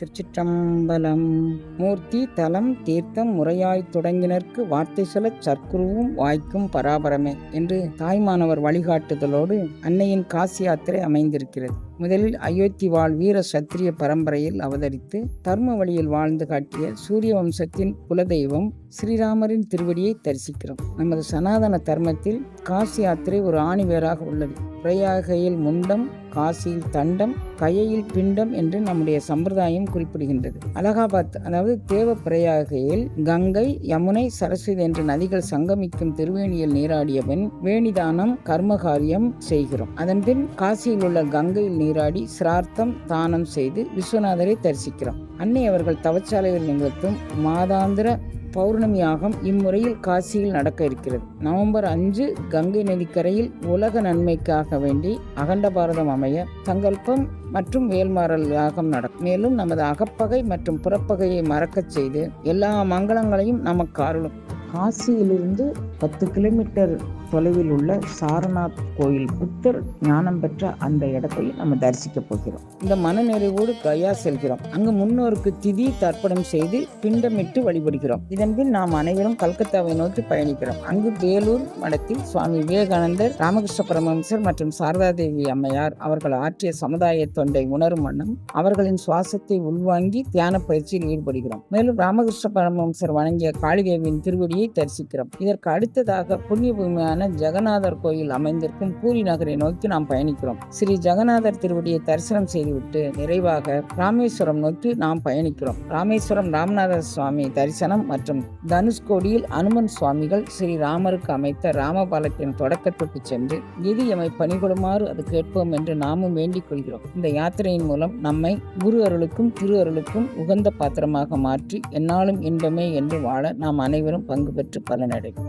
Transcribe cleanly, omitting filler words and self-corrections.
திருச்சிற்றம்பலம். மூர்த்தி தலம் தீர்த்தம் முறையாய்த் தொடங்கினர்க்கு வார்த்தை சொல்லச் சற்குருவும் வாய்க்கும் பராபரமே என்று தாய்மானவர் வழிகாட்டுதலோடு அன்னையின் காசி யாத்திரை அமைந்திருக்கிறது. முதலில் அயோத்தி வாழ் வீர சத்திரிய பரம்பரையில் அவதரித்து தர்ம வழியில் வாழ்ந்து காட்டிய சூரிய வம்சத்தின் குலதெய்வம் ஸ்ரீராமரின் திருவடியை தரிசிக்கிறோம். நமது சனாதன தர்மத்தில் காசி யாத்திரை ஒரு ஆணிவேராக உள்ளது. பிரயாகையில் முண்டம், காசியில் தண்டம், கயையில் பிண்டம் என்று நம்முடைய சம்பிரதாயம் குறிப்பிடுகின்றது. அலகாபாத் அதாவது தேவ பிரயாகையில் கங்கை, யமுனை, சரஸ்வதி என்ற நதிகள் சங்கமிக்கும் திருவேணியில் நீராடியவன் வேணிதானம் கர்மகாரியம் செய்கிறோம். அதன்பின் காசியில் உள்ள கங்கையில் நீராடி சிரார்த்தம் தானம் செய்து விஸ்வநாதரை தரிசிக்கிறோம். அன்னை அவர்கள் தவச்சாலையில் நிகழ்த்தும் மாதாந்திர பௌர்ணமி யாகம் இம்முறையில் காசியில் நடக்க இருக்கிறது. நவம்பர் 5 கங்கை நதிக்கரையில் உலக நன்மைக்காக வேண்டி அகண்ட பாரதம் அமைய சங்கல்பம் மற்றும் வேல்மாறல் யாகம் நடக்கும். மேலும் நமது அகப்பகை மற்றும் புறப்பகையை மறக்கச் செய்து எல்லா மங்களங்களையும் நமக்கு அருளும். காசியிலிருந்து 10 கிலோமீட்டர் தொலைவில் உள்ள சாரநாத் கோயில் புத்தர் ஞானம் பெற்ற அந்த இடத்தை நம்ம தரிசிக்க போகிறோம். இந்த மனநிறைவோடு கயா செல்கிறோம். அங்கு முன்னோருக்கு திதி தர்ப்பணம் செய்து பிண்டமிட்டு வழிபடுகிறோம். இதன்பின் நாம் அனைவரும் கல்கத்தாவை நோக்கி பயணிக்கிறோம். அங்கு வேலூர் மடத்தில் சுவாமி விவேகானந்தர், ராமகிருஷ்ண பரமஹம்சர் மற்றும் சாரதாதேவி அம்மையார் அவர்கள் ஆற்றிய சமுதாய தொண்டை உணரும் வண்ணம் அவர்களின் சுவாசத்தை உள்வாங்கி தியான பயிற்சியில் ஈடுபடுகிறோம். மேலும் ராமகிருஷ்ண பரமஹம்சர் வணங்கிய காளிதேவியின் திருவடியை தரிசிக்கிறோம். இதற்கு அடுத்ததாக புண்ணிய பூமியான ஜெகநாதர் கோயில் அமைந்திருக்கும் பூரி நகரை நோக்கி நாம் பயணிக்கிறோம். ஸ்ரீ ஜெகநாதர் திருவடியை தரிசனம் செய்துவிட்டு நிறைவாக ராமேஸ்வரம் நோக்கி நாம் பயணிக்கிறோம். ராமேஸ்வரம் ராமநாத சுவாமி தரிசனம் மற்றும் தனுஷ்கோடியில் அனுமன் சுவாமிகள் ஸ்ரீ ராமருக்கு அமைத்த ராமபாலத்தின் தொடக்கத்துக்கு சென்று எது எமை பணிகொடுமாறு அது கேட்போம் என்று நாமும் வேண்டிக் கொள்கிறோம். இந்த யாத்திரையின் மூலம் நம்மை குரு அருளுக்கும் திரு அருளுக்கும் உகந்த பாத்திரமாக மாற்றி எந்நாளும் இன்பமே என்று வாழ நாம் அனைவரும் பங்கு பெற்று பலனடைவோம்.